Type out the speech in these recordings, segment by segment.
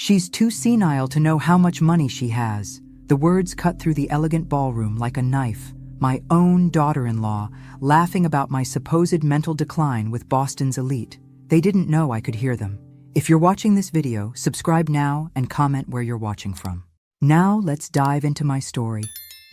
She's too senile to know how much money she has. The words cut through the elegant ballroom like a knife. My own daughter-in-law, laughing about my supposed mental decline with Boston's elite. They didn't know I could hear them. If you're watching this video, subscribe now and comment where you're watching from. Now let's dive into my story.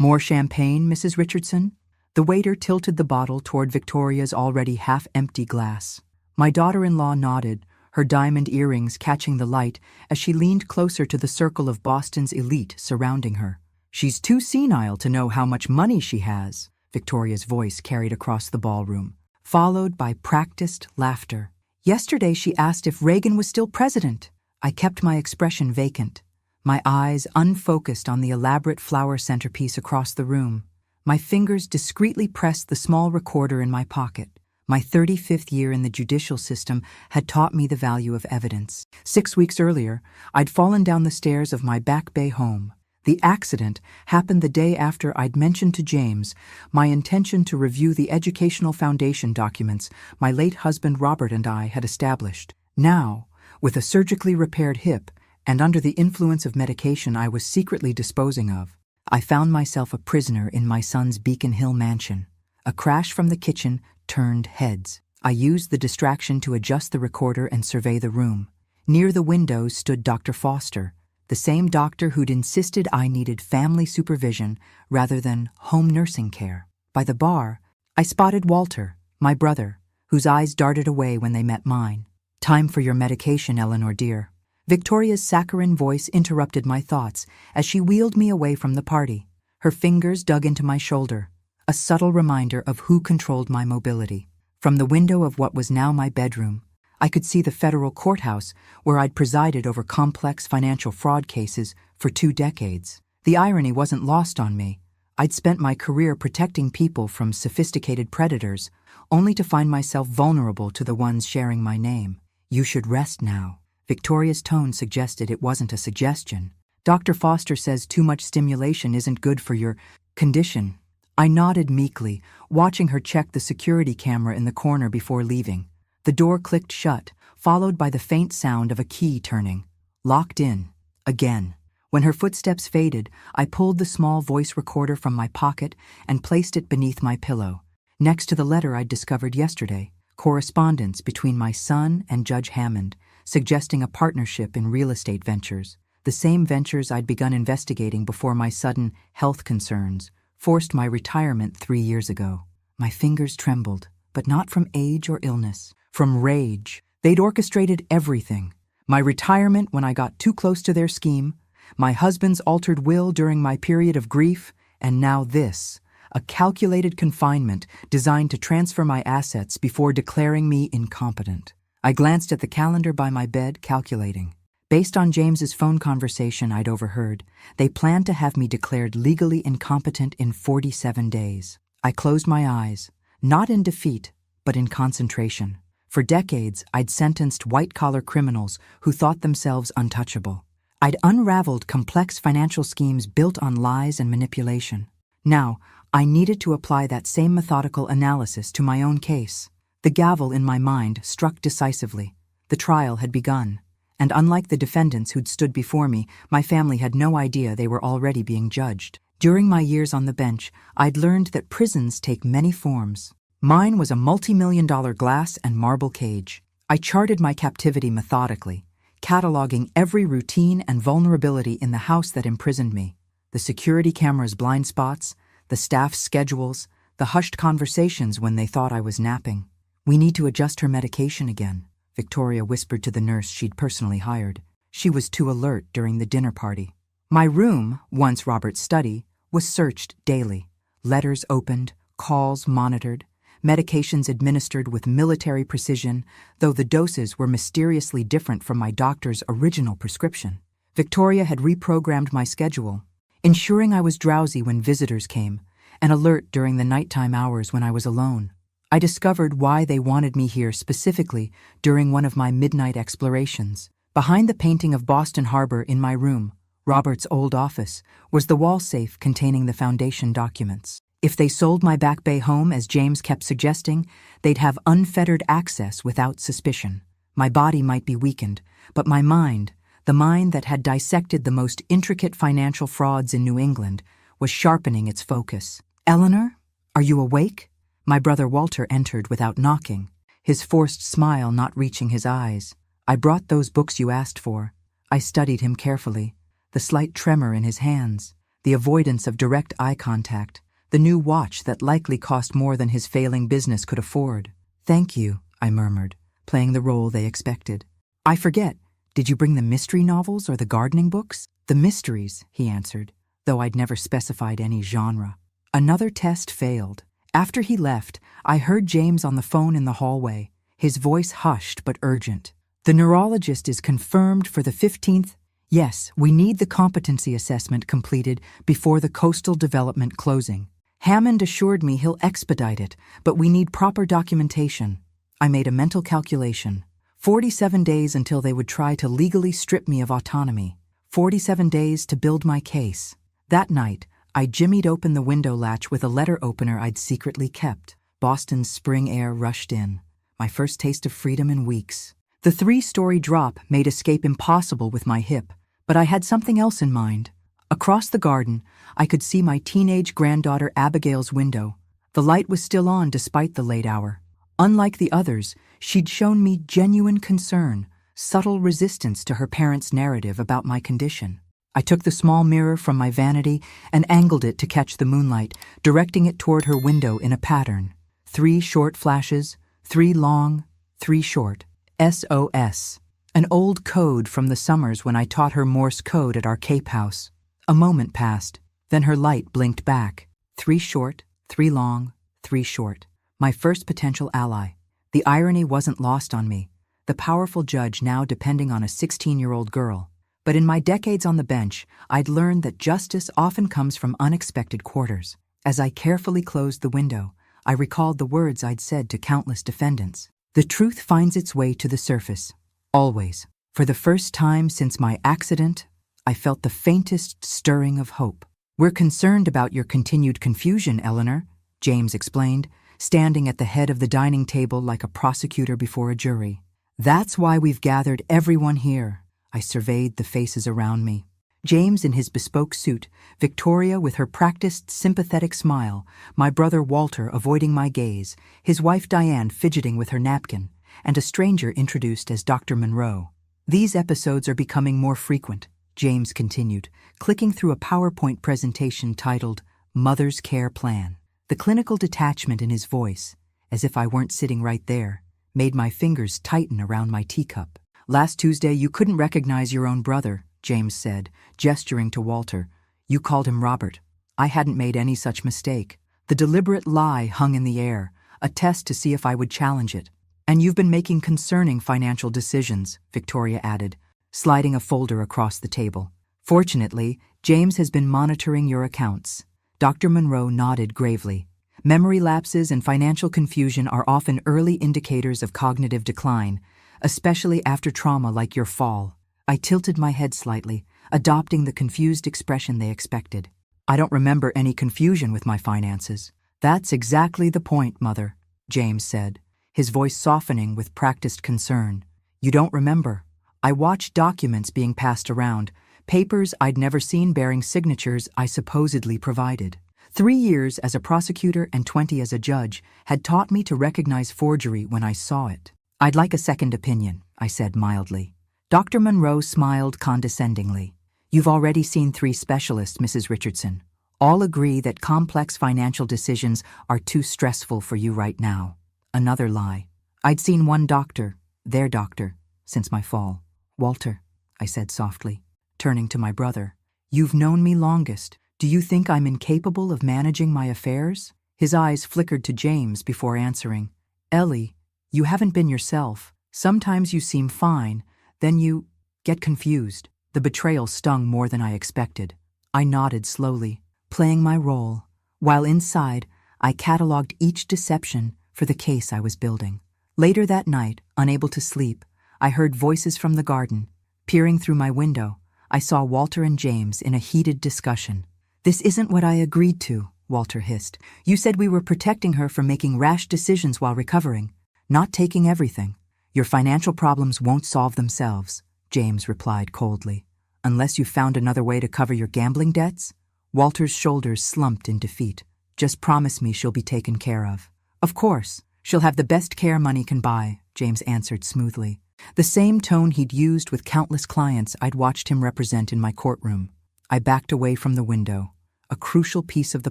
More champagne, Mrs. Richardson? The waiter tilted the bottle toward Victoria's already half-empty glass. My daughter-in-law nodded, her diamond earrings catching the light as she leaned closer to the circle of Boston's elite surrounding her. She's too senile to know how much money she has, Victoria's voice carried across the ballroom, followed by practiced laughter. Yesterday she asked if Reagan was still president. I kept my expression vacant, my eyes unfocused on the elaborate flower centerpiece across the room. My fingers discreetly pressed the small recorder in my pocket. My 35th year in the judicial system had taught me the value of evidence. 6 weeks earlier, I'd fallen down the stairs of my Back Bay home. The accident happened the day after I'd mentioned to James my intention to review the educational foundation documents my late husband Robert and I had established. Now, with a surgically repaired hip and under the influence of medication I was secretly disposing of, I found myself a prisoner in my son's Beacon Hill mansion. A crash from the kitchen turned heads. I used the distraction to adjust the recorder and survey the room. Near the windows stood Dr. Foster, the same doctor who'd insisted I needed family supervision rather than home nursing care. By the bar, I spotted Walter, my brother, whose eyes darted away when they met mine. "Time for your medication, Eleanor dear." Victoria's saccharine voice interrupted my thoughts as she wheeled me away from the party. Her fingers dug into my shoulder, a subtle reminder of who controlled my mobility. From the window of what was now my bedroom, I could see the federal courthouse where I'd presided over complex financial fraud cases for 2 decades. The irony wasn't lost on me. I'd spent my career protecting people from sophisticated predators, only to find myself vulnerable to the ones sharing my name. "You should rest now." Victoria's tone suggested it wasn't a suggestion. "Dr. Foster says too much stimulation isn't good for your condition." I nodded meekly, watching her check the security camera in the corner before leaving. The door clicked shut, followed by the faint sound of a key turning. Locked in. Again. When her footsteps faded, I pulled the small voice recorder from my pocket and placed it beneath my pillow, next to the letter I'd discovered yesterday, correspondence between my son and Judge Hammond, suggesting a partnership in real estate ventures, the same ventures I'd begun investigating before my sudden health concerns forced my retirement 3 years ago. My fingers trembled, but not from age or illness. From rage. They'd orchestrated everything. My retirement when I got too close to their scheme, my husband's altered will during my period of grief, and now this, a calculated confinement designed to transfer my assets before declaring me incompetent. I glanced at the calendar by my bed, calculating. Based on James's phone conversation I'd overheard, they planned to have me declared legally incompetent in 47 days. I closed my eyes, not in defeat, but in concentration. For decades, I'd sentenced white-collar criminals who thought themselves untouchable. I'd unraveled complex financial schemes built on lies and manipulation. Now, I needed to apply that same methodical analysis to my own case. The gavel in my mind struck decisively. The trial had begun, and unlike the defendants who'd stood before me, my family had no idea they were already being judged. During my years on the bench, I'd learned that prisons take many forms. Mine was a multi-million-dollar glass and marble cage. I charted my captivity methodically, cataloging every routine and vulnerability in the house that imprisoned me. The security camera's blind spots, the staff's schedules, the hushed conversations when they thought I was napping. "We need to adjust her medication again," Victoria whispered to the nurse she'd personally hired. She was too alert during the dinner party. My room, once Robert's study, was searched daily. Letters opened, calls monitored, medications administered with military precision, though the doses were mysteriously different from my doctor's original prescription. Victoria had reprogrammed my schedule, ensuring I was drowsy when visitors came, and alert during the nighttime hours when I was alone. I discovered why they wanted me here specifically during one of my midnight explorations. Behind the painting of Boston Harbor in my room, Robert's old office, was the wall safe containing the foundation documents. If they sold my Back Bay home, as James kept suggesting, they'd have unfettered access without suspicion. My body might be weakened, but my mind, The mind that had dissected the most intricate financial frauds in New England was sharpening its focus. "Eleanor, are you awake?" My brother Walter entered without knocking, his forced smile not reaching his eyes. "I brought those books you asked for." I studied him carefully, the slight tremor in his hands, the avoidance of direct eye contact, the new watch that likely cost more than his failing business could afford. "Thank you," I murmured, playing the role they expected. "I forget, did you bring the mystery novels or the gardening books?" "The mysteries," he answered, though I'd never specified any genre. Another test failed. After he left, I heard James on the phone in the hallway, his voice hushed but urgent. "The neurologist is confirmed for the 15th. Yes, we need the competency assessment completed before the coastal development closing. Hammond assured me he'll expedite it, but we need proper documentation." I made a mental calculation. 47 days until they would try to legally strip me of autonomy. 47 days to build my case. That night, I jimmied open the window latch with a letter opener I'd secretly kept. Boston's spring air rushed in, my first taste of freedom in weeks. The 3-story drop made escape impossible with my hip, but I had something else in mind. Across the garden, I could see my teenage granddaughter Abigail's window. The light was still on despite the late hour. Unlike the others, she'd shown me genuine concern, subtle resistance to her parents' narrative about my condition. I took the small mirror from my vanity and angled it to catch the moonlight, directing it toward her window in a pattern. 3 short flashes, 3 long, 3 short. SOS. An old code from the summers when I taught her Morse code at our Cape house. A moment passed, then her light blinked back. 3 short, 3 long, 3 short. My first potential ally. The irony wasn't lost on me, the powerful judge now depending on a 16-year-old girl. But in my decades on the bench, I'd learned that justice often comes from unexpected quarters. As I carefully closed the window, I recalled the words I'd said to countless defendants. The truth finds its way to the surface, always. For the first time since my accident, I felt the faintest stirring of hope. "We're concerned about your continued confusion, Eleanor," James explained, standing at the head of the dining table like a prosecutor before a jury. "That's why we've gathered everyone here." I surveyed the faces around me. James in his bespoke suit, Victoria with her practiced sympathetic smile, my brother Walter avoiding my gaze, his wife Diane fidgeting with her napkin, and a stranger introduced as Dr. Monroe. "These episodes are becoming more frequent," James continued, clicking through a PowerPoint presentation titled Mother's Care Plan. The clinical detachment in his voice, as if I weren't sitting right there, made my fingers tighten around my teacup. "Last Tuesday you couldn't recognize your own brother," James said, gesturing to Walter. "You called him Robert. I hadn't made any such mistake." The deliberate lie hung in the air, a test to see if I would challenge it. "And you've been making concerning financial decisions," Victoria added, sliding a folder across the table. "Fortunately, James has been monitoring your accounts." Dr. Monroe nodded gravely. "Memory lapses and financial confusion are often early indicators of cognitive decline, especially after trauma like your fall." I tilted my head slightly, adopting the confused expression they expected. "I don't remember any confusion with my finances." "That's exactly the point, Mother," James said, his voice softening with practiced concern. "You don't remember. I watched documents being passed around, papers I'd never seen bearing signatures I supposedly provided. 3 years as a prosecutor and 20 as a judge had taught me to recognize forgery when I saw it." "I'd like a second opinion," I said mildly. Dr. Monroe smiled condescendingly. "You've already seen 3 specialists, Mrs. Richardson. All agree that complex financial decisions are too stressful for you right now." Another lie. "I'd seen 1 doctor, their doctor, since my fall." "Walter," I said softly, turning to my brother. "You've known me longest. Do you think I'm incapable of managing my affairs?" His eyes flickered to James before answering. "Ellie, you haven't been yourself. Sometimes you seem fine, then you get confused." The betrayal stung more than I expected. I nodded slowly, playing my role, while inside I cataloged each deception for the case I was building. Later that night, unable to sleep, I heard voices from the garden. Peering through my window, I saw Walter and James in a heated discussion. "This isn't what I agreed to," Walter hissed. "You said we were protecting her from making rash decisions while recovering, not taking everything. Your financial problems won't solve themselves," James replied coldly. "Unless you found another way to cover your gambling debts?" Walter's shoulders slumped in defeat. "Just promise me she'll be taken care of." "Of course. She'll have the best care money can buy," James answered smoothly. The same tone he'd used with countless clients I'd watched him represent in my courtroom. I backed away from the window, a crucial piece of the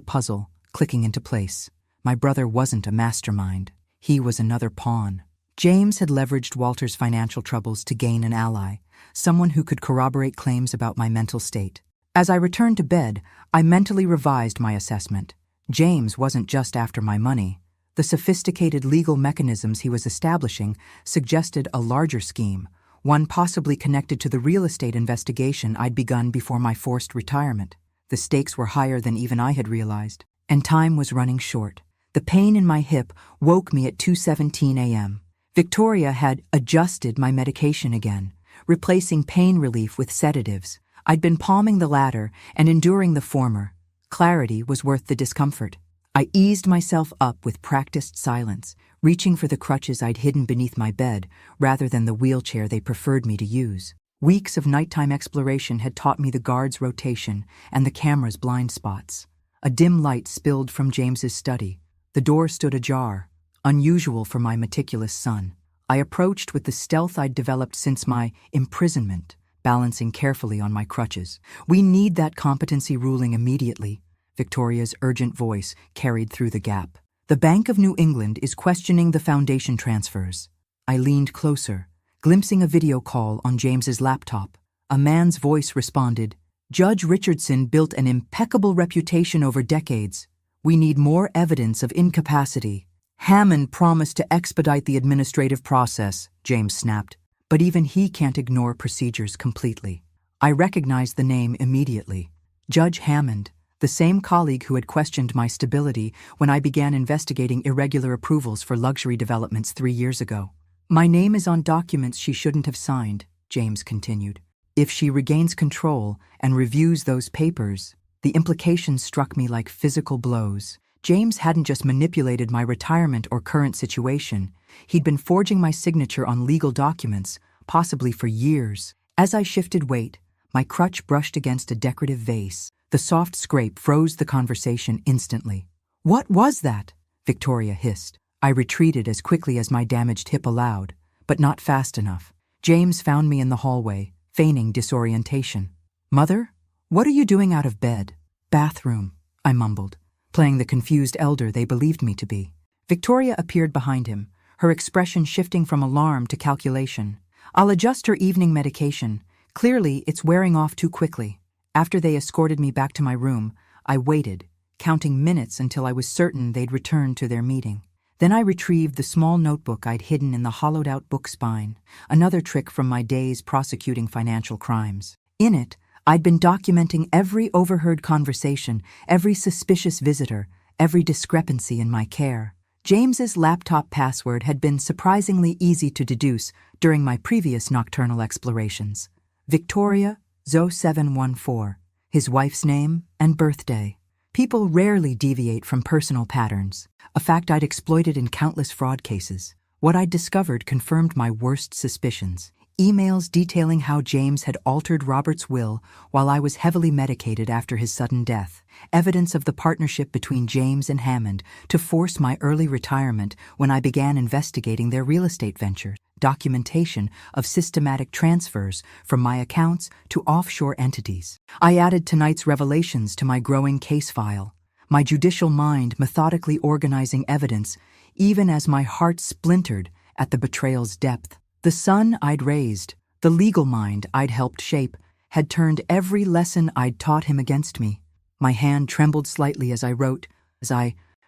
puzzle clicking into place. My brother wasn't a mastermind. He was another pawn. James had leveraged Walter's financial troubles to gain an ally, someone who could corroborate claims about my mental state. As I returned to bed, I mentally revised my assessment. James wasn't just after my money. The sophisticated legal mechanisms he was establishing suggested a larger scheme, one possibly connected to the real estate investigation I'd begun before my forced retirement. The stakes were higher than even I had realized, and time was running short. The pain in my hip woke me at 2:17 a.m. Victoria had adjusted my medication again, replacing pain relief with sedatives. I'd been palming the latter and enduring the former. Clarity was worth the discomfort. I eased myself up with practiced silence, reaching for the crutches I'd hidden beneath my bed rather than the wheelchair they preferred me to use. Weeks of nighttime exploration had taught me the guard's rotation and the camera's blind spots. A dim light spilled from James's study. The door stood ajar, unusual for my meticulous son. I approached with the stealth I'd developed since my imprisonment, balancing carefully on my crutches. "We need that competency ruling immediately," Victoria's urgent voice carried through the gap. "The Bank of New England is questioning the foundation transfers." I leaned closer, glimpsing a video call on James's laptop. A man's voice responded, "Judge Richardson built an impeccable reputation over decades. We need more evidence of incapacity." "Hammond promised to expedite the administrative process," James snapped. "But even he can't ignore procedures completely." I recognized the name immediately. Judge Hammond, the same colleague who had questioned my stability when I began investigating irregular approvals for luxury developments 3 years ago. "My name is on documents she shouldn't have signed," James continued. "If she regains control and reviews those papers," the implications struck me like physical blows. James hadn't just manipulated my retirement or current situation. He'd been forging my signature on legal documents, possibly for years. As I shifted weight, my crutch brushed against a decorative vase. The soft scrape froze the conversation instantly. "What was that?" Victoria hissed. I retreated as quickly as my damaged hip allowed, but not fast enough. James found me in the hallway, feigning disorientation. "Mother, what are you doing out of bed?" "Bathroom," I mumbled, playing the confused elder they believed me to be. Victoria appeared behind him, her expression shifting from alarm to calculation. "I'll adjust her evening medication. Clearly, it's wearing off too quickly." After they escorted me back to my room, I waited, counting minutes until I was certain they'd returned to their meeting. Then I retrieved the small notebook I'd hidden in the hollowed-out book spine, another trick from my days prosecuting financial crimes. In it, I'd been documenting every overheard conversation, every suspicious visitor, every discrepancy in my care. James's laptop password had been surprisingly easy to deduce during my previous nocturnal explorations. Victoria 0714, his wife's name and birthday. People rarely deviate from personal patterns, a fact I'd exploited in countless fraud cases. What I'd discovered confirmed my worst suspicions. Emails detailing how James had altered Robert's will while I was heavily medicated after his sudden death. Evidence of the partnership between James and Hammond to force my early retirement when I began investigating their real estate venture. Documentation of systematic transfers from my accounts to offshore entities. I added tonight's revelations to my growing case file, my judicial mind methodically organizing evidence even as my heart splintered at the betrayal's depth. The son I'd raised, the legal mind I'd helped shape, had turned every lesson I'd taught him against me. My hand trembled slightly as I wrote,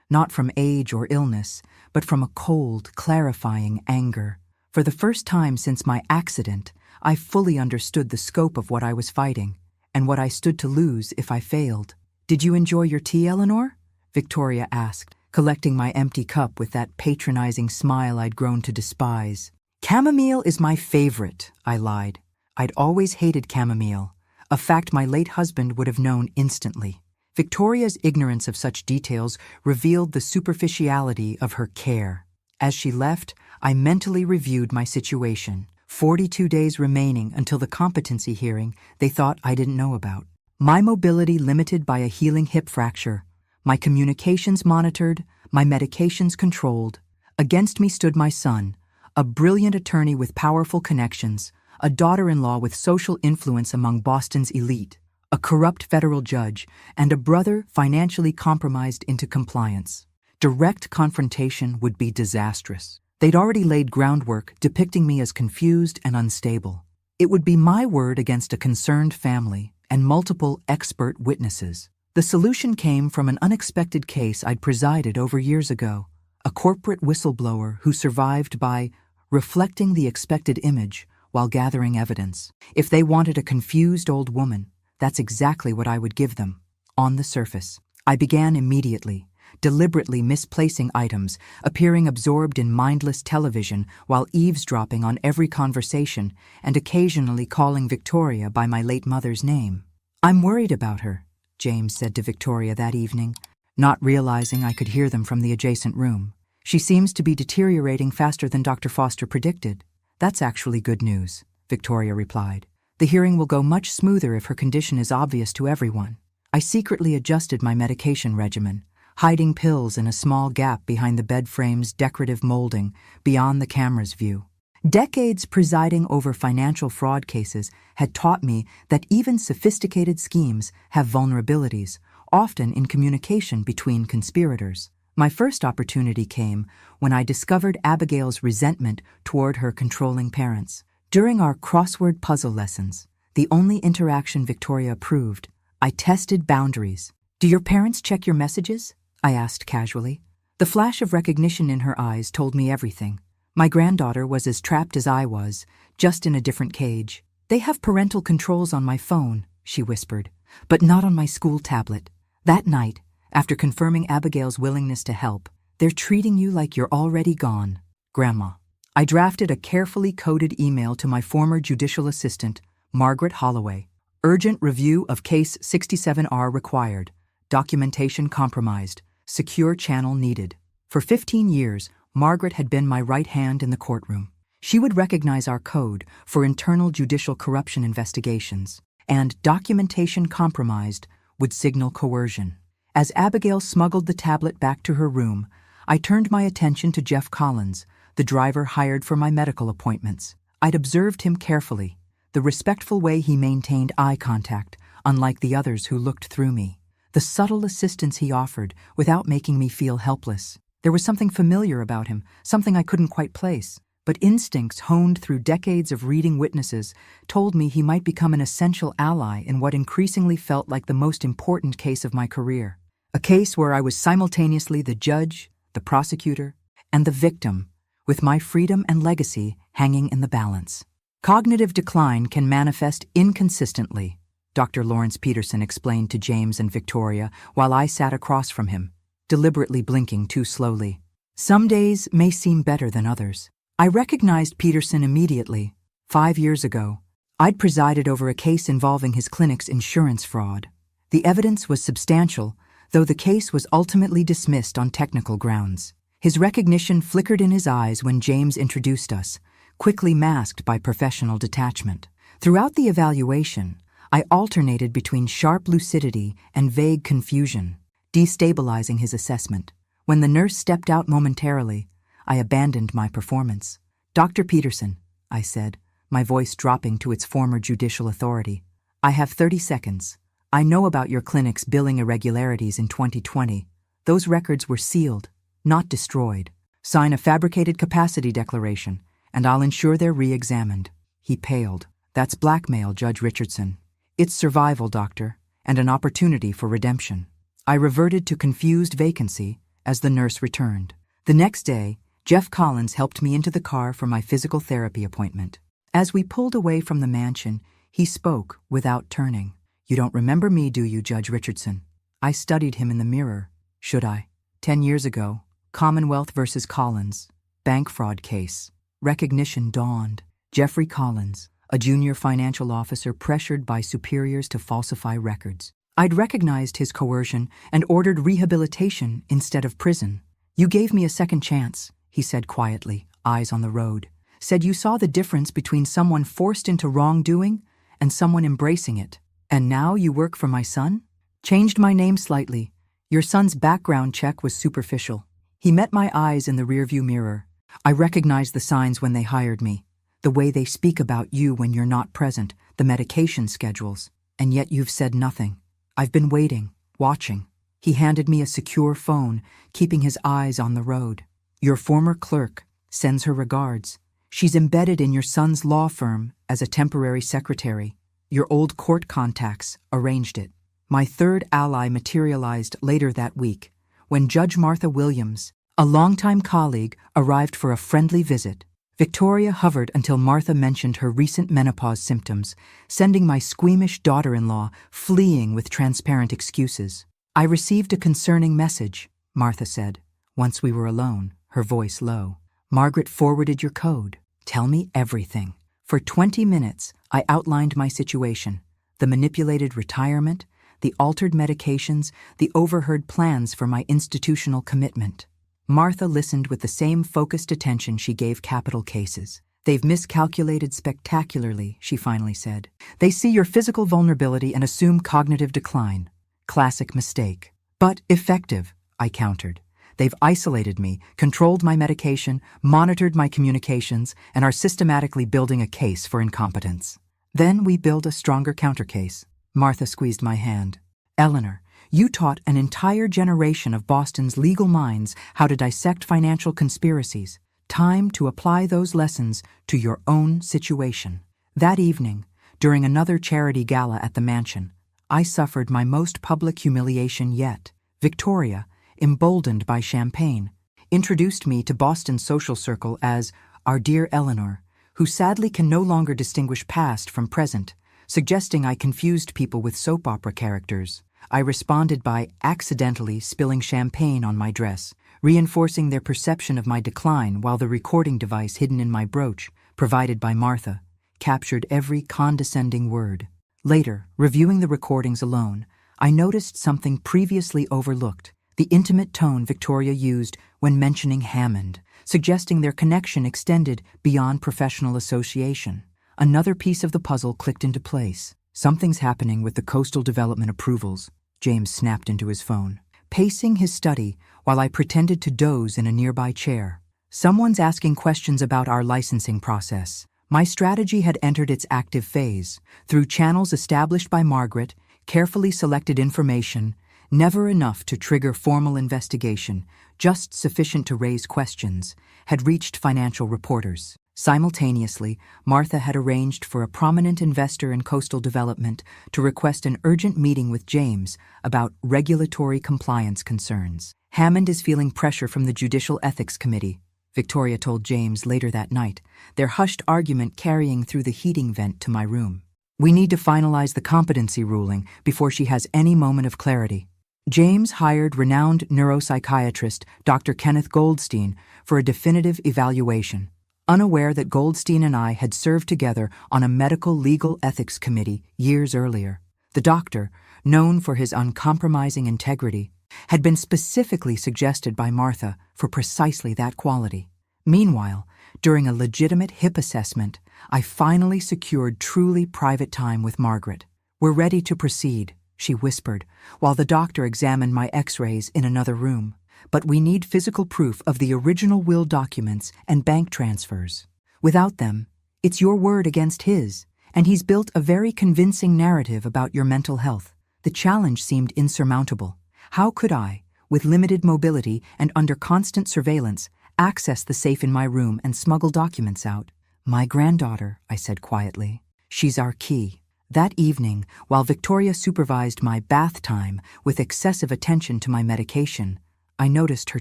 not from age or illness, but from a cold, clarifying anger. For the first time since my accident, I fully understood the scope of what I was fighting, and what I stood to lose if I failed. "Did you enjoy your tea, Eleanor?" Victoria asked, collecting my empty cup with that patronizing smile I'd grown to despise. "Chamomile is my favorite," I lied. I'd always hated chamomile, a fact my late husband would have known instantly. Victoria's ignorance of such details revealed the superficiality of her care. As she left, I mentally reviewed my situation. 42 days remaining until the competency hearing they thought I didn't know about. My mobility limited by a healing hip fracture, my communications monitored, my medications controlled. Against me stood my son, a brilliant attorney with powerful connections, a daughter-in-law with social influence among Boston's elite, a corrupt federal judge, and a brother financially compromised into compliance. Direct confrontation would be disastrous. They'd already laid groundwork depicting me as confused and unstable. It would be my word against a concerned family and multiple expert witnesses. The solution came from an unexpected case I'd presided over years ago, a corporate whistleblower who survived by reflecting the expected image while gathering evidence. If they wanted a confused old woman, that's exactly what I would give them. On the surface, I began immediately, deliberately misplacing items, appearing absorbed in mindless television while eavesdropping on every conversation and occasionally calling Victoria by my late mother's name. "I'm worried about her," James said to Victoria that evening, not realizing I could hear them from the adjacent room. "She seems to be deteriorating faster than Dr. Foster predicted." "That's actually good news," Victoria replied. "The hearing will go much smoother if her condition is obvious to everyone." I secretly adjusted my medication regimen, hiding pills in a small gap behind the bed frame's decorative molding beyond the camera's view. Decades presiding over financial fraud cases had taught me that even sophisticated schemes have vulnerabilities, often in communication between conspirators. My first opportunity came when I discovered Abigail's resentment toward her controlling parents. During our crossword puzzle lessons, the only interaction Victoria approved, I tested boundaries. "Do your parents check your messages?" I asked casually. The flash of recognition in her eyes told me everything. My granddaughter was as trapped as I was, just in a different cage. "They have parental controls on my phone," she whispered, "but not on my school tablet." That night, after confirming Abigail's willingness to help, "They're treating you like you're already gone, Grandma." I drafted a carefully coded email to my former judicial assistant, Margaret Holloway. "Urgent review of Case 67R required. Documentation compromised. Secure channel needed." For 15 years, Margaret had been my right hand in the courtroom. She would recognize our code for internal judicial corruption investigations, and documentation compromised would signal coercion. As Abigail smuggled the tablet back to her room, I turned my attention to Jeff Collins, the driver hired for my medical appointments. I'd observed him carefully, the respectful way he maintained eye contact, unlike the others who looked through me. The subtle assistance he offered without making me feel helpless. There was something familiar about him, something I couldn't quite place. But instincts honed through decades of reading witnesses told me he might become an essential ally in what increasingly felt like the most important case of my career. A case where I was simultaneously the judge, the prosecutor, and the victim, with my freedom and legacy hanging in the balance. "Cognitive decline can manifest inconsistently," Dr. Lawrence Peterson explained to James and Victoria while I sat across from him, deliberately blinking too slowly. "Some days may seem better than others." I recognized Peterson immediately. 5 years ago, I'd presided over a case involving his clinic's insurance fraud. The evidence was substantial, though the case was ultimately dismissed on technical grounds. His recognition flickered in his eyes when James introduced us, quickly masked by professional detachment. Throughout the evaluation, I alternated between sharp lucidity and vague confusion, destabilizing his assessment. When the nurse stepped out momentarily, I abandoned my performance. "Dr. Peterson," I said, my voice dropping to its former judicial authority, "I have 30 seconds. I know about your clinic's billing irregularities in 2020. Those records were sealed, not destroyed. Sign a fabricated capacity declaration, and I'll ensure they're re-examined." He paled. "That's blackmail, Judge Richardson. It's survival, doctor, and an opportunity for redemption." I reverted to confused vacancy as the nurse returned. The next day, Jeff Collins helped me into the car for my physical therapy appointment. As we pulled away from the mansion, he spoke without turning. "You don't remember me, do you, Judge Richardson?" I studied him in the mirror. Should I? 10 years ago, Commonwealth versus Collins, bank fraud case. Recognition dawned. Jeffrey Collins, a junior financial officer pressured by superiors to falsify records. I'd recognized his coercion and ordered rehabilitation instead of prison. "You gave me a second chance," he said quietly, eyes on the road. said you saw the difference between someone forced into wrongdoing and someone embracing it. And now you work for my son? Changed my name slightly. Your son's background check was superficial. He met my eyes in the rearview mirror. I recognized the signs when they hired me. The way they speak about you when you're not present, the medication schedules. And yet you've said nothing. I've been waiting, watching. He handed me a secure phone, keeping his eyes on the road. Your former clerk sends her regards. She's embedded in your son's law firm as a temporary secretary. Your old court contacts arranged it. My third ally materialized later that week, when Judge Martha Williams, a longtime colleague, arrived for a friendly visit. Victoria hovered until Martha mentioned her recent menopause symptoms, sending my squeamish daughter-in-law fleeing with transparent excuses. I received a concerning message, Martha said, once we were alone, her voice low. Margaret forwarded your code. Tell me everything. For 20 minutes, I outlined my situation, the manipulated retirement, the altered medications, the overheard plans for my institutional commitment. Martha listened with the same focused attention she gave capital cases. They've miscalculated spectacularly, she finally said. They see your physical vulnerability and assume cognitive decline. Classic mistake. But effective, I countered. They've isolated me, controlled my medication, monitored my communications, and are systematically building a case for incompetence. Then we build a stronger countercase. Martha squeezed my hand. Eleanor, you taught an entire generation of Boston's legal minds how to dissect financial conspiracies. Time to apply those lessons to your own situation. That evening, during another charity gala at the mansion, I suffered my most public humiliation yet. Victoria, emboldened by champagne, introduced me to Boston's social circle as our dear Eleanor, who sadly can no longer distinguish past from present, suggesting I confused people with soap opera characters. I responded by accidentally spilling champagne on my dress, reinforcing their perception of my decline while the recording device hidden in my brooch, provided by Martha, captured every condescending word. Later, reviewing the recordings alone, I noticed something previously overlooked, the intimate tone Victoria used when mentioning Hammond, suggesting their connection extended beyond professional association. Another piece of the puzzle clicked into place. Something's happening with the coastal development approvals, James snapped into his phone, pacing his study while I pretended to doze in a nearby chair. Someone's asking questions about our licensing process. My strategy had entered its active phase. Through channels established by Margaret, carefully selected information, never enough to trigger formal investigation, just sufficient to raise questions, had reached financial reporters. Simultaneously, Martha had arranged for a prominent investor in coastal development to request an urgent meeting with James about regulatory compliance concerns. Hammond is feeling pressure from the Judicial Ethics Committee, Victoria told James later that night, their hushed argument carrying through the heating vent to my room. We need to finalize the competency ruling before she has any moment of clarity. James hired renowned neuropsychiatrist Dr. Kenneth Goldstein for a definitive evaluation, unaware that Goldstein and I had served together on a medical legal ethics committee years earlier. The doctor, known for his uncompromising integrity, had been specifically suggested by Martha for precisely that quality. Meanwhile, during a legitimate hip assessment, I finally secured truly private time with Margaret. We're ready to proceed, she whispered, while the doctor examined my x-rays in another room. But we need physical proof of the original will documents and bank transfers. Without them, it's your word against his, and he's built a very convincing narrative about your mental health. The challenge seemed insurmountable. How could I, with limited mobility and under constant surveillance, access the safe in my room and smuggle documents out? My granddaughter, I said quietly. She's our key. That evening, while Victoria supervised my bath time with excessive attention to my medication, I noticed her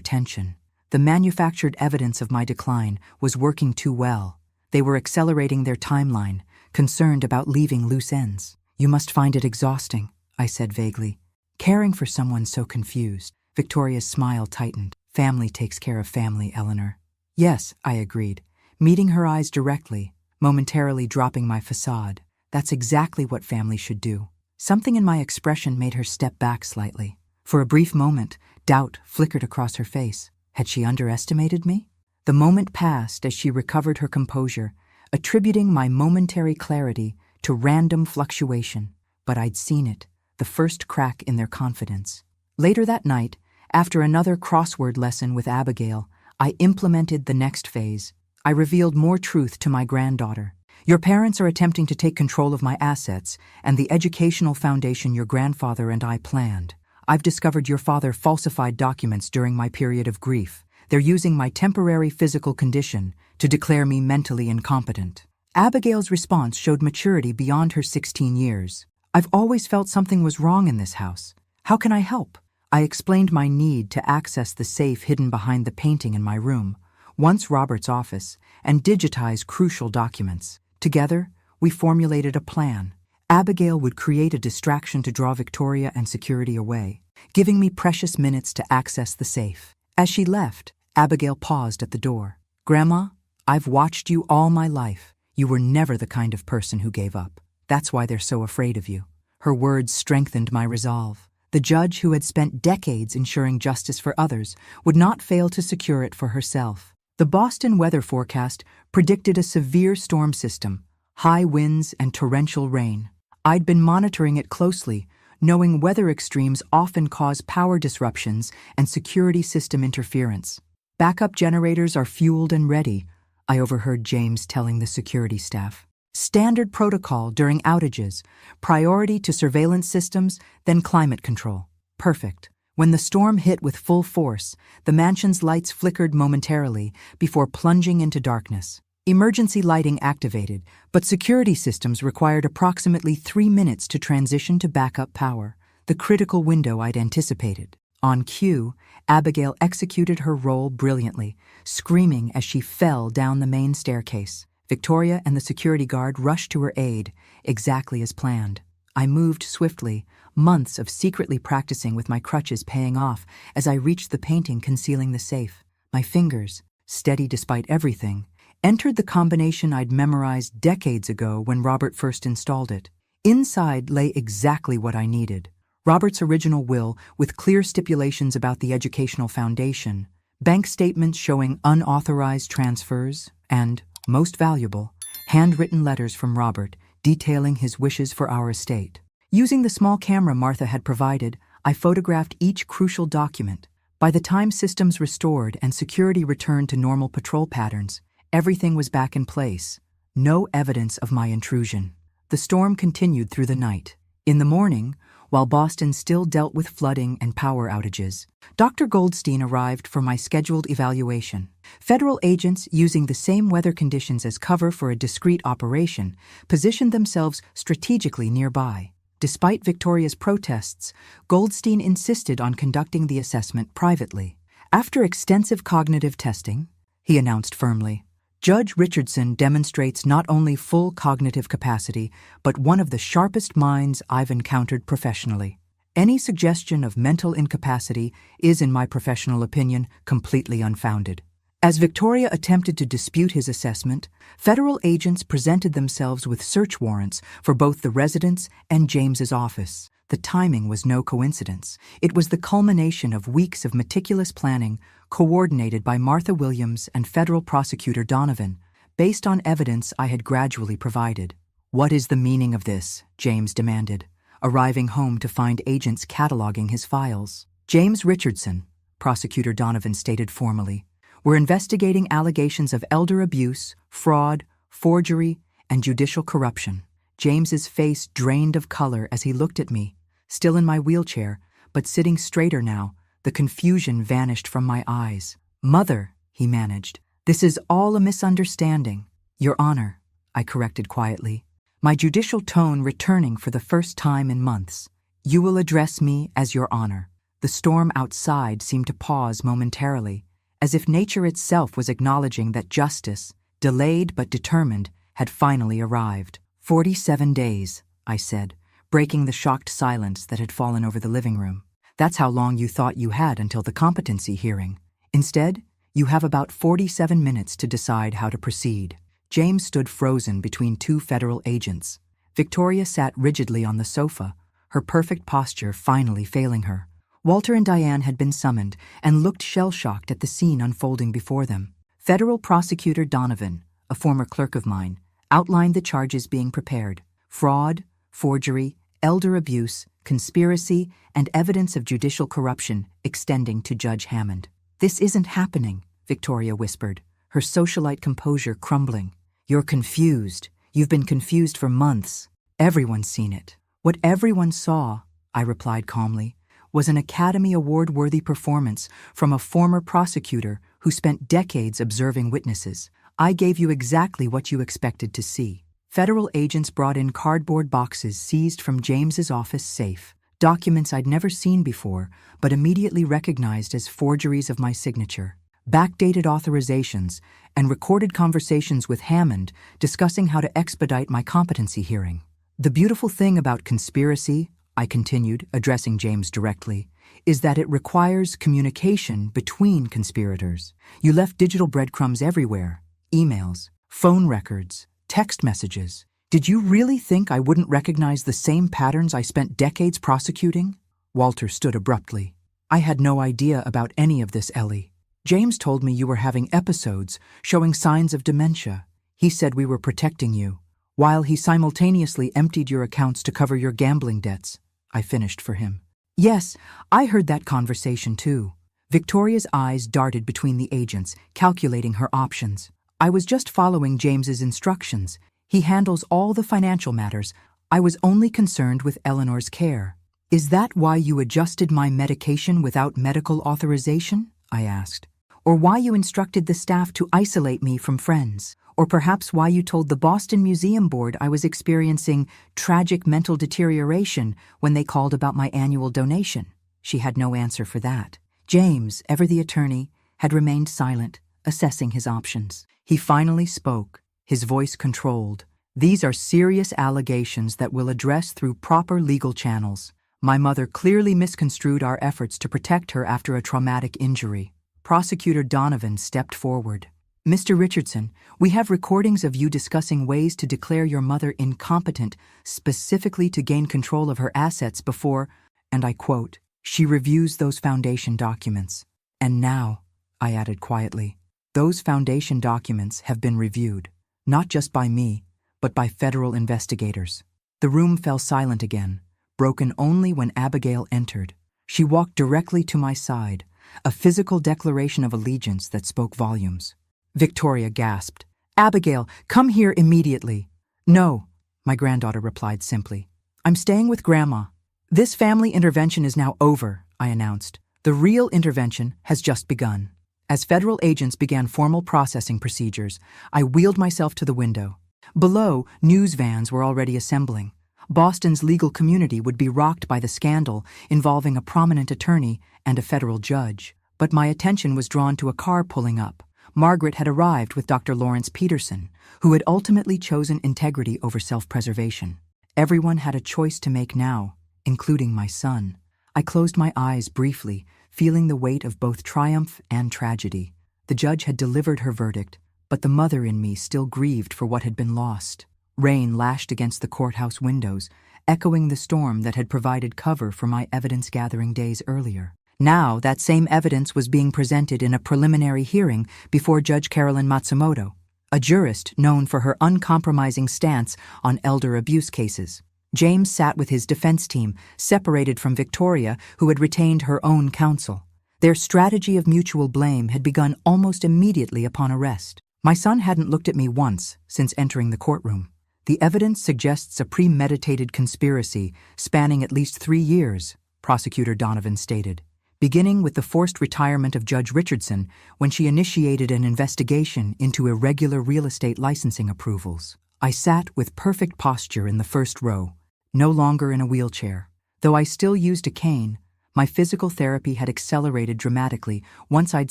tension. The manufactured evidence of my decline was working too well. They were accelerating their timeline, concerned about leaving loose ends. You must find it exhausting, I said vaguely. Caring for someone so confused. Victoria's smile tightened. Family takes care of family, Eleanor. Yes, I agreed, meeting her eyes directly, momentarily dropping my facade. That's exactly what family should do. Something in my expression made her step back slightly. For a brief moment, doubt flickered across her face. Had she underestimated me? The moment passed as she recovered her composure, attributing my momentary clarity to random fluctuation. But I'd seen it, the first crack in their confidence. Later that night, after another crossword lesson with Abigail, I implemented the next phase. I revealed more truth to my granddaughter. Your parents are attempting to take control of my assets and the educational foundation your grandfather and I planned. I've discovered your father falsified documents during my period of grief. They're using my temporary physical condition to declare me mentally incompetent. Abigail's response showed maturity beyond her 16 years. I've always felt something was wrong in this house. How can I help? I explained my need to access the safe hidden behind the painting in my room, once Robert's office, and digitize crucial documents. Together, we formulated a plan. Abigail would create a distraction to draw Victoria and security away, giving me precious minutes to access the safe. As she left, Abigail paused at the door. "Grandma, I've watched you all my life. You were never the kind of person who gave up. That's why they're so afraid of you." Her words strengthened my resolve. The judge, who had spent decades ensuring justice for others, would not fail to secure it for herself. The Boston weather forecast predicted a severe storm system, high winds and torrential rain. I'd been monitoring it closely, knowing weather extremes often cause power disruptions and security system interference. "Backup generators are fueled and ready," I overheard James telling the security staff. "Standard protocol during outages, priority to surveillance systems, then climate control." Perfect. When the storm hit with full force, the mansion's lights flickered momentarily before plunging into darkness. Emergency lighting activated, but security systems required approximately 3 minutes to transition to backup power, the critical window I'd anticipated. On cue, Abigail executed her role brilliantly, screaming as she fell down the main staircase. Victoria and the security guard rushed to her aid, exactly as planned. I moved swiftly, months of secretly practicing with my crutches paying off as I reached the painting concealing the safe. My fingers, steady despite everything, entered the combination I'd memorized decades ago when Robert first installed it. Inside lay exactly what I needed. Robert's original will, with clear stipulations about the educational foundation, bank statements showing unauthorized transfers, and, most valuable, handwritten letters from Robert detailing his wishes for our estate. Using the small camera Martha had provided, I photographed each crucial document. By the time systems restored and security returned to normal patrol patterns, everything was back in place. No evidence of my intrusion. The storm continued through the night. In the morning, while Boston still dealt with flooding and power outages, Dr. Goldstein arrived for my scheduled evaluation. Federal agents, using the same weather conditions as cover for a discrete operation, positioned themselves strategically nearby. Despite Victoria's protests, Goldstein insisted on conducting the assessment privately. "After extensive cognitive testing," he announced firmly, "Judge Richardson demonstrates not only full cognitive capacity, but one of the sharpest minds I've encountered professionally. Any suggestion of mental incapacity is, in my professional opinion, completely unfounded." As Victoria attempted to dispute his assessment, federal agents presented themselves with search warrants for both the residence and James's office. The timing was no coincidence. It was the culmination of weeks of meticulous planning, coordinated by Martha Williams and federal prosecutor Donovan, based on evidence I had gradually provided. "What is the meaning of this?" James demanded, arriving home to find agents cataloging his files. "James Richardson," Prosecutor Donovan stated formally, "we're investigating allegations of elder abuse, fraud, forgery, and judicial corruption." James's face drained of color as he looked at me, still in my wheelchair, but sitting straighter now. The confusion vanished from my eyes. "Mother," he managed, "this is all a misunderstanding." "Your Honor," I corrected quietly, my judicial tone returning for the first time in months. "You will address me as Your Honor." The storm outside seemed to pause momentarily, as if nature itself was acknowledging that justice, delayed but determined, had finally arrived. 47 days, I said, breaking the shocked silence that had fallen over the living room. "That's how long you thought you had until the competency hearing. Instead, you have about 47 minutes to decide how to proceed." James stood frozen between two federal agents. Victoria sat rigidly on the sofa, her perfect posture finally failing her. Walter and Diane had been summoned and looked shell-shocked at the scene unfolding before them. Federal Prosecutor Donovan, a former clerk of mine, outlined the charges being prepared: fraud, forgery, elder abuse, conspiracy, and evidence of judicial corruption extending to Judge Hammond. "This isn't happening," Victoria whispered, her socialite composure crumbling. "You're confused. You've been confused for months. Everyone's seen it." "What everyone saw," I replied calmly, "was an Academy Award-worthy performance from a former prosecutor who spent decades observing witnesses. I gave you exactly what you expected to see." Federal agents brought in cardboard boxes seized from James's office safe, documents I'd never seen before, but immediately recognized as forgeries of my signature, backdated authorizations, and recorded conversations with Hammond discussing how to expedite my competency hearing. "The beautiful thing about conspiracy," I continued, addressing James directly, "is that it requires communication between conspirators. You left digital breadcrumbs everywhere: emails, phone records, text messages. Did you really think I wouldn't recognize the same patterns I spent decades prosecuting?" Walter stood abruptly. "I had no idea about any of this, Ellie. James told me you were having episodes showing signs of dementia. He said we were protecting you, while he simultaneously emptied your accounts to cover your gambling debts," I finished for him. "Yes, I heard that conversation too." Victoria's eyes darted between the agents, calculating her options. "I was just following James's instructions. He handles all the financial matters. I was only concerned with Eleanor's care." "Is that why you adjusted my medication without medical authorization?" I asked. "Or why you instructed the staff to isolate me from friends? Or perhaps why you told the Boston Museum Board I was experiencing tragic mental deterioration when they called about my annual donation?" She had no answer for that. James, ever the attorney, had remained silent, assessing his options. He finally spoke, his voice controlled. "These are serious allegations that we'll address through proper legal channels. My mother clearly misconstrued our efforts to protect her after a traumatic injury." Prosecutor Donovan stepped forward. "Mr. Richardson, we have recordings of you discussing ways to declare your mother incompetent, specifically to gain control of her assets before," and I quote, "she reviews those foundation documents. And now," I added quietly, "those foundation documents have been reviewed, not just by me, but by federal investigators." The room fell silent again, broken only when Abigail entered. She walked directly to my side, a physical declaration of allegiance that spoke volumes. Victoria gasped. "Abigail, come here immediately." "No," my granddaughter replied simply. "I'm staying with Grandma." "This family intervention is now over," I announced. "The real intervention has just begun." As federal agents began formal processing procedures, I wheeled myself to the window. Below, news vans were already assembling. Boston's legal community would be rocked by the scandal involving a prominent attorney and a federal judge. But my attention was drawn to a car pulling up. Margaret had arrived with Dr. Lawrence Peterson, who had ultimately chosen integrity over self-preservation. Everyone had a choice to make now, including my son. I closed my eyes briefly, feeling the weight of both triumph and tragedy. The judge had delivered her verdict, but the mother in me still grieved for what had been lost. Rain lashed against the courthouse windows, echoing the storm that had provided cover for my evidence-gathering days earlier. Now, that same evidence was being presented in a preliminary hearing before Judge Carolyn Matsumoto, a jurist known for her uncompromising stance on elder abuse cases. James sat with his defense team, separated from Victoria, who had retained her own counsel. Their strategy of mutual blame had begun almost immediately upon arrest. My son hadn't looked at me once since entering the courtroom. "The evidence suggests a premeditated conspiracy spanning at least 3 years," Prosecutor Donovan stated, beginning with the forced retirement of Judge Richardson when she initiated an investigation into irregular real estate licensing approvals. I sat with perfect posture in the first row, no longer in a wheelchair. Though I still used a cane, my physical therapy had accelerated dramatically once I'd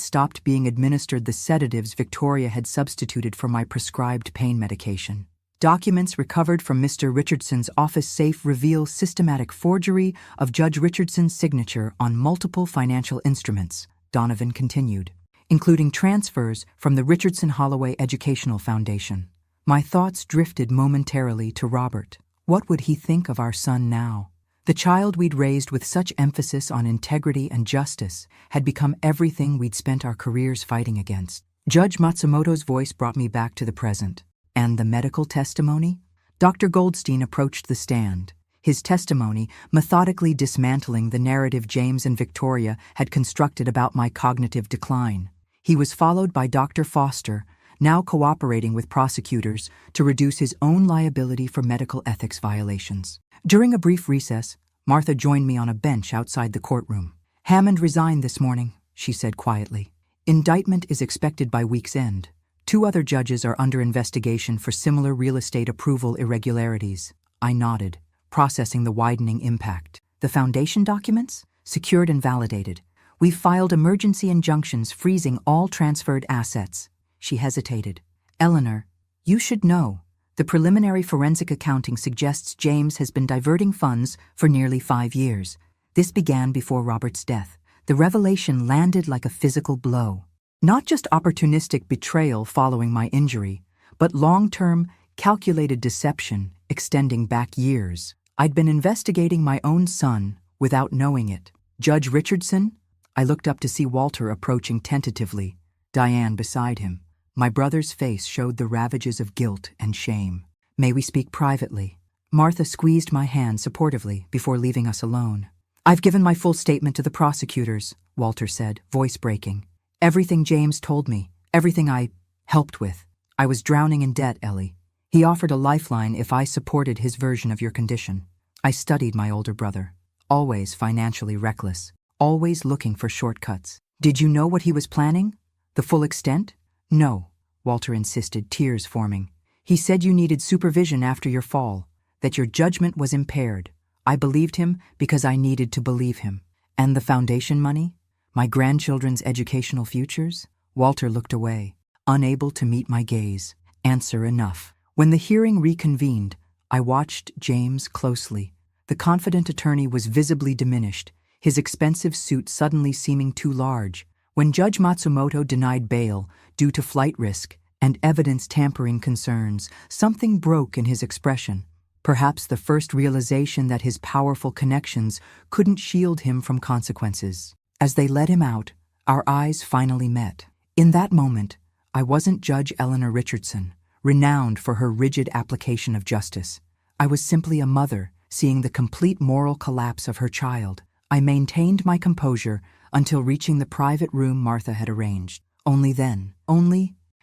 stopped being administered the sedatives Victoria had substituted for my prescribed pain medication. Documents recovered from Mr. Richardson's office safe reveal systematic forgery of Judge Richardson's signature on multiple financial instruments, Donovan continued, including transfers from the Richardson Holloway Educational Foundation. My thoughts drifted momentarily to Robert. What would he think of our son now? The child we'd raised with such emphasis on integrity and justice had become everything we'd spent our careers fighting against. Judge Matsumoto's voice brought me back to the present. And the medical testimony? Dr. Goldstein approached the stand, his testimony methodically dismantling the narrative James and Victoria had constructed about my cognitive decline. He was followed by Dr. Foster, now cooperating with prosecutors to reduce his own liability for medical ethics violations. During a brief recess, Martha joined me on a bench outside the courtroom. "Hammond resigned this morning," she said quietly. "Indictment is expected by week's end. 2 other judges are under investigation for similar real estate approval irregularities." I nodded, processing the widening impact. "The foundation documents? Secured and validated. We've filed emergency injunctions freezing all transferred assets." She hesitated. "Eleanor, you should know. The preliminary forensic accounting suggests James has been diverting funds for nearly 5 years. This began before Robert's death. The revelation landed like a physical blow. Not just opportunistic betrayal following my injury, but long-term, calculated deception extending back years. I'd been investigating my own son without knowing it. Judge Richardson? I looked up to see Walter approaching tentatively, Diane beside him. My brother's face showed the ravages of guilt and shame. "May we speak privately?" Martha squeezed my hand supportively before leaving us alone. "I've given my full statement to the prosecutors," Walter said, voice breaking. "Everything James told me, everything I helped with. I was drowning in debt, Ellie. He offered a lifeline if I supported his version of your condition. I studied my older brother, always financially reckless, always looking for shortcuts. Did you know what he was planning? The full extent?" "No," Walter insisted, tears forming. "He said you needed supervision after your fall, that your judgment was impaired. I believed him because I needed to believe him. And the foundation money? My grandchildren's educational futures?" Walter looked away, unable to meet my gaze. Answer enough. When the hearing reconvened, I watched James closely. The confident attorney was visibly diminished, his expensive suit suddenly seeming too large. When Judge Matsumoto denied bail due to flight risk and evidence tampering concerns, something broke in his expression. Perhaps the first realization that his powerful connections couldn't shield him from consequences. As they led him out, our eyes finally met. In that moment, I wasn't Judge Eleanor Richardson, renowned for her rigid application of justice. I was simply a mother, seeing the complete moral collapse of her child. I maintained my composure until reaching the private room Martha had arranged. Only then,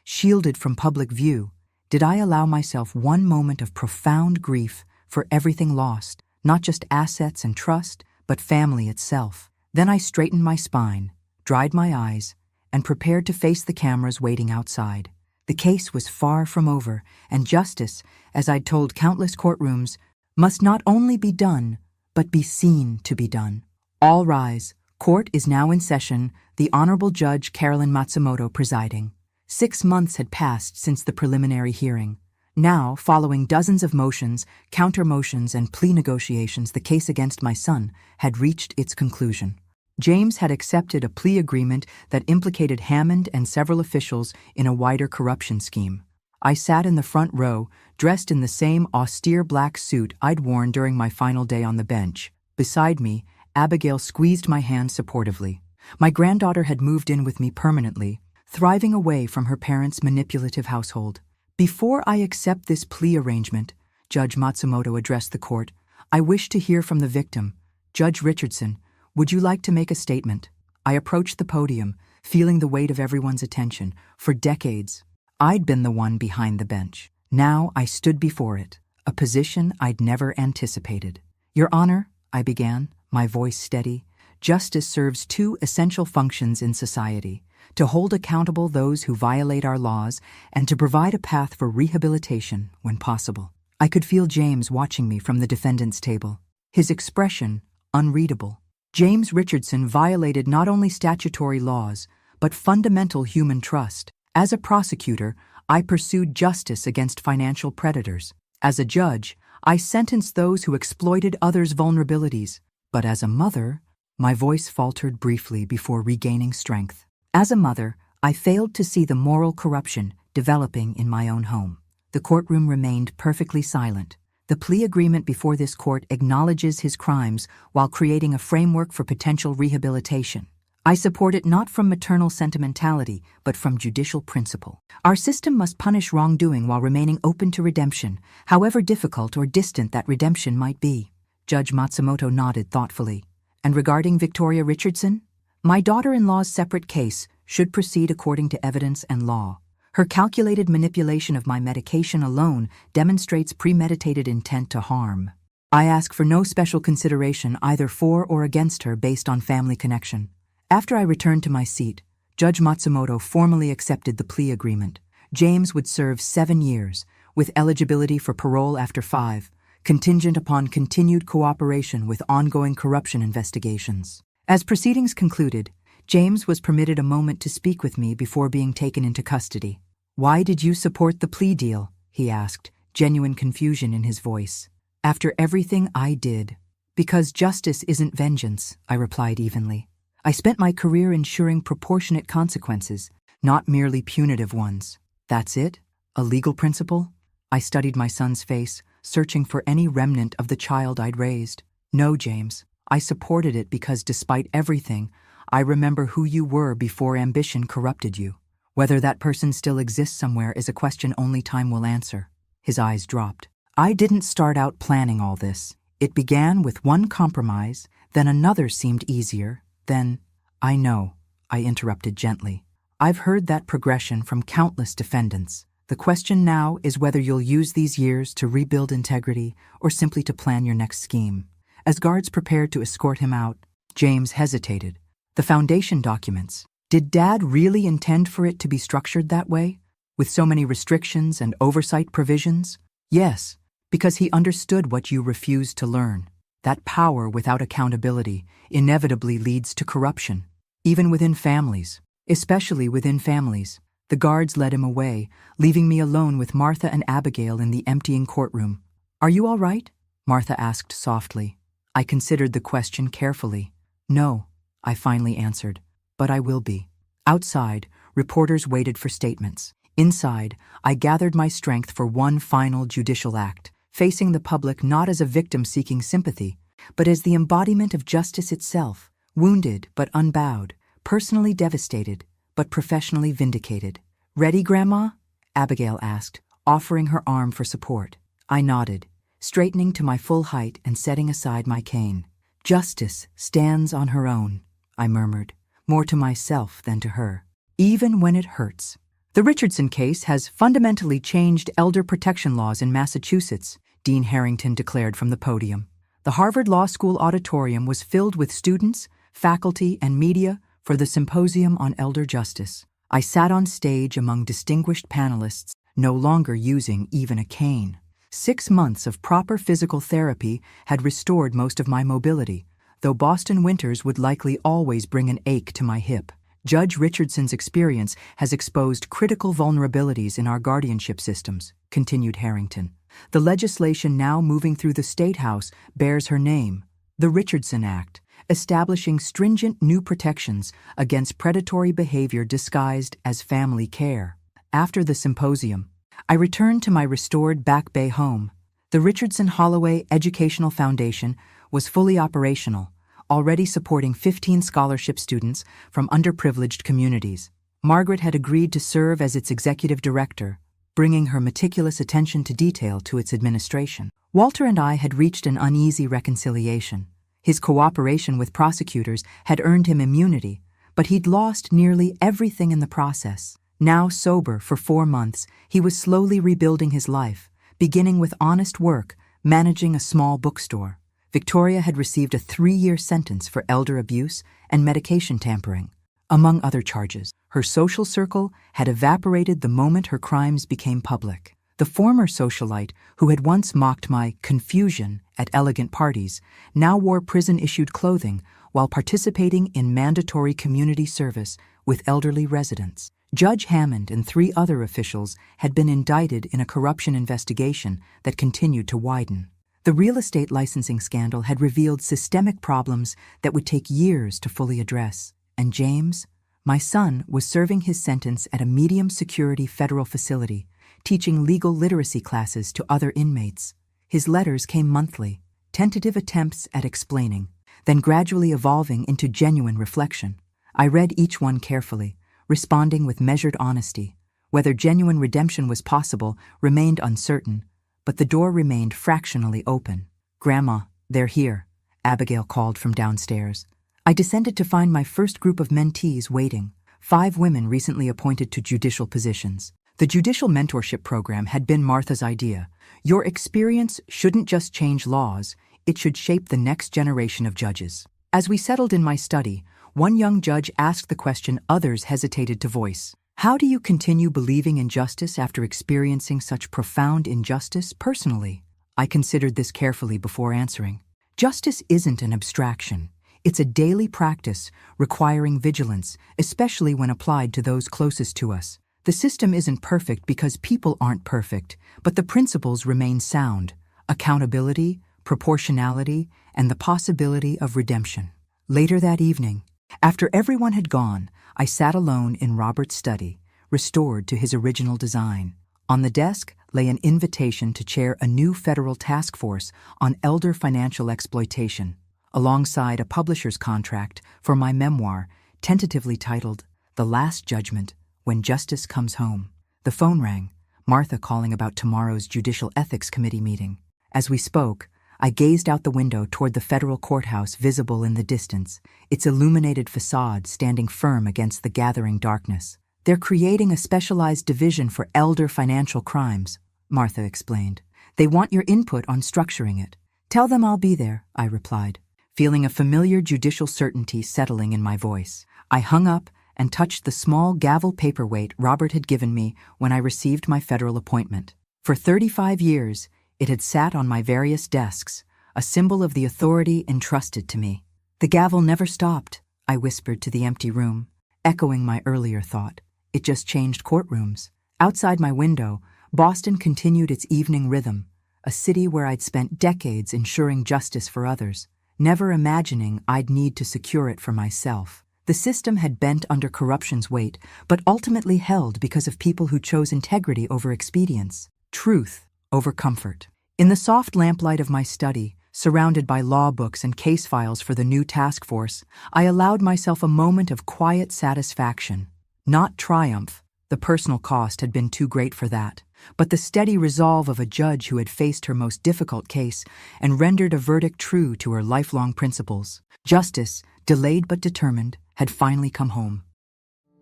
shielded from public view, did I allow myself one moment of profound grief for everything lost, not just assets and trust, but family itself. Then I straightened my spine, dried my eyes, and prepared to face the cameras waiting outside. The case was far from over, and justice, as I'd told countless courtrooms, must not only be done, but be seen to be done. All rise. Court is now in session, the Honorable Judge Carolyn Matsumoto presiding. 6 months had passed since the preliminary hearing. Now, following dozens of motions, counter-motions, and plea negotiations, the case against my son had reached its conclusion. James had accepted a plea agreement that implicated Hammond and several officials in a wider corruption scheme. I sat in the front row, dressed in the same austere black suit I'd worn during my final day on the bench. Beside me, Abigail squeezed my hand supportively. My granddaughter had moved in with me permanently, thriving away from her parents' manipulative household. "Before I accept this plea arrangement," Judge Matsumoto addressed the court, "I wish to hear from the victim. Judge Richardson, would you like to make a statement?" I approached the podium, feeling the weight of everyone's attention. For decades, I'd been the one behind the bench. Now I stood before it, a position I'd never anticipated. "Your Honor," I began, my voice steady, "justice serves 2 essential functions in society: to hold accountable those who violate our laws and to provide a path for rehabilitation when possible." I could feel James watching me from the defendant's table, his expression unreadable. James Richardson violated not only statutory laws, but fundamental human trust. As a prosecutor, I pursued justice against financial predators. As a judge, I sentenced those who exploited others' vulnerabilities. But as a mother, my voice faltered briefly before regaining strength. As a mother, I failed to see the moral corruption developing in my own home. The courtroom remained perfectly silent. The plea agreement before this court acknowledges his crimes while creating a framework for potential rehabilitation. I support it not from maternal sentimentality, but from judicial principle. Our system must punish wrongdoing while remaining open to redemption, however difficult or distant that redemption might be. Judge Matsumoto nodded thoughtfully. And regarding Victoria Richardson? My daughter-in-law's separate case should proceed according to evidence and law. Her calculated manipulation of my medication alone demonstrates premeditated intent to harm. I ask for no special consideration either for or against her based on family connection. After I returned to my seat, Judge Matsumoto formally accepted the plea agreement. James would serve 7 years, with eligibility for parole after 5, contingent upon continued cooperation with ongoing corruption investigations. As proceedings concluded, James was permitted a moment to speak with me before being taken into custody. "Why did you support the plea deal?" he asked, genuine confusion in his voice. "After everything I did." "Because justice isn't vengeance," I replied evenly. "I spent my career ensuring proportionate consequences, not merely punitive ones." "That's it? A legal principle?" I studied my son's face, searching for any remnant of the child I'd raised. "No, James. I supported it because despite everything, I remember who you were before ambition corrupted you. Whether that person still exists somewhere is a question only time will answer." His eyes dropped. "I didn't start out planning all this. It began with one compromise, then another seemed easier, then—" "I know," I interrupted gently. "I've heard that progression from countless defendants. The question now is whether you'll use these years to rebuild integrity or simply to plan your next scheme." As guards prepared to escort him out, James hesitated. "The foundation documents. Did Dad really intend for it to be structured that way? With so many restrictions and oversight provisions?" "Yes, because he understood what you refused to learn. That power without accountability inevitably leads to corruption, even within families, especially within families." The guards led him away, leaving me alone with Martha and Abigail in the emptying courtroom. "Are you all right?" Martha asked softly. I considered the question carefully. "No," I finally answered, "but I will be." Outside, reporters waited for statements. Inside, I gathered my strength for one final judicial act, facing the public not as a victim seeking sympathy, but as the embodiment of justice itself, wounded but unbowed, personally devastated, but professionally vindicated. "Ready, Grandma?" Abigail asked, offering her arm for support. I nodded, straightening to my full height and setting aside my cane. "Justice stands on her own," I murmured, more to myself than to her, "even when it hurts." "The Richardson case has fundamentally changed elder protection laws in Massachusetts," Dean Harrington declared from the podium. The Harvard Law School auditorium was filled with students, faculty, and media for the Symposium on Elder Justice. I sat on stage among distinguished panelists, no longer using even a cane. 6 months of proper physical therapy had restored most of my mobility, though Boston winters would likely always bring an ache to my hip. "Judge Richardson's experience has exposed critical vulnerabilities in our guardianship systems," continued Harrington. "The legislation now moving through the State House bears her name, the Richardson Act, establishing stringent new protections against predatory behavior disguised as family care." After the symposium, I returned to my restored Back Bay home. The Richardson Holloway Educational Foundation was fully operational, already supporting 15 scholarship students from underprivileged communities. Margaret had agreed to serve as its executive director, bringing her meticulous attention to detail to its administration. Walter and I had reached an uneasy reconciliation. His cooperation with prosecutors had earned him immunity, but he'd lost nearly everything in the process. Now sober for 4 months, he was slowly rebuilding his life, beginning with honest work, managing a small bookstore. Victoria had received a 3-year sentence for elder abuse and medication tampering, among other charges. Her social circle had evaporated the moment her crimes became public. The former socialite, who had once mocked my confusion at elegant parties, now wore prison-issued clothing while participating in mandatory community service with elderly residents. Judge Hammond and 3 other officials had been indicted in a corruption investigation that continued to widen. The real estate licensing scandal had revealed systemic problems that would take years to fully address. And James, my son, was serving his sentence at a medium-security federal facility, teaching legal literacy classes to other inmates. His letters came monthly, tentative attempts at explaining, then gradually evolving into genuine reflection. I read each one carefully, responding with measured honesty. Whether genuine redemption was possible remained uncertain, but the door remained fractionally open. "Grandma, they're here," Abigail called from downstairs. I descended to find my first group of mentees waiting, 5 women recently appointed to judicial positions. The judicial mentorship program had been Martha's idea. Your experience shouldn't just change laws, it should shape the next generation of judges. As we settled in my study, one young judge asked the question others hesitated to voice. How do you continue believing in justice after experiencing such profound injustice personally? I considered this carefully before answering. Justice isn't an abstraction. It's a daily practice requiring vigilance, especially when applied to those closest to us. The system isn't perfect because people aren't perfect, but the principles remain sound: accountability, proportionality, and the possibility of redemption. Later that evening, after everyone had gone, I sat alone in Robert's study, restored to his original design. On the desk lay an invitation to chair a new federal task force on elder financial exploitation, alongside a publisher's contract for my memoir, tentatively titled The Last Judgment, When Justice Comes Home. The phone rang, Martha calling about tomorrow's Judicial Ethics Committee meeting. As we spoke, I gazed out the window toward the federal courthouse visible in the distance, its illuminated facade standing firm against the gathering darkness. "They're creating a specialized division for elder financial crimes," Martha explained. "They want your input on structuring it." "Tell them I'll be there," I replied, feeling a familiar judicial certainty settling in my voice. I hung up and touched the small gavel paperweight Robert had given me when I received my federal appointment. For 35 years, it had sat on my various desks, a symbol of the authority entrusted to me. "The gavel never stopped," I whispered to the empty room, echoing my earlier thought. It just changed courtrooms. Outside my window, Boston continued its evening rhythm, a city where I'd spent decades ensuring justice for others, never imagining I'd need to secure it for myself. The system had bent under corruption's weight, but ultimately held because of people who chose integrity over expedience, truth over comfort. In the soft lamplight of my study, surrounded by law books and case files for the new task force, I allowed myself a moment of quiet satisfaction. Not triumph, the personal cost had been too great for that, but the steady resolve of a judge who had faced her most difficult case and rendered a verdict true to her lifelong principles. Justice, delayed but determined, had finally come home.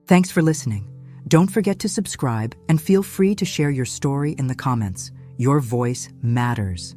Thanks for listening. Don't forget to subscribe and feel free to share your story in the comments. Your voice matters.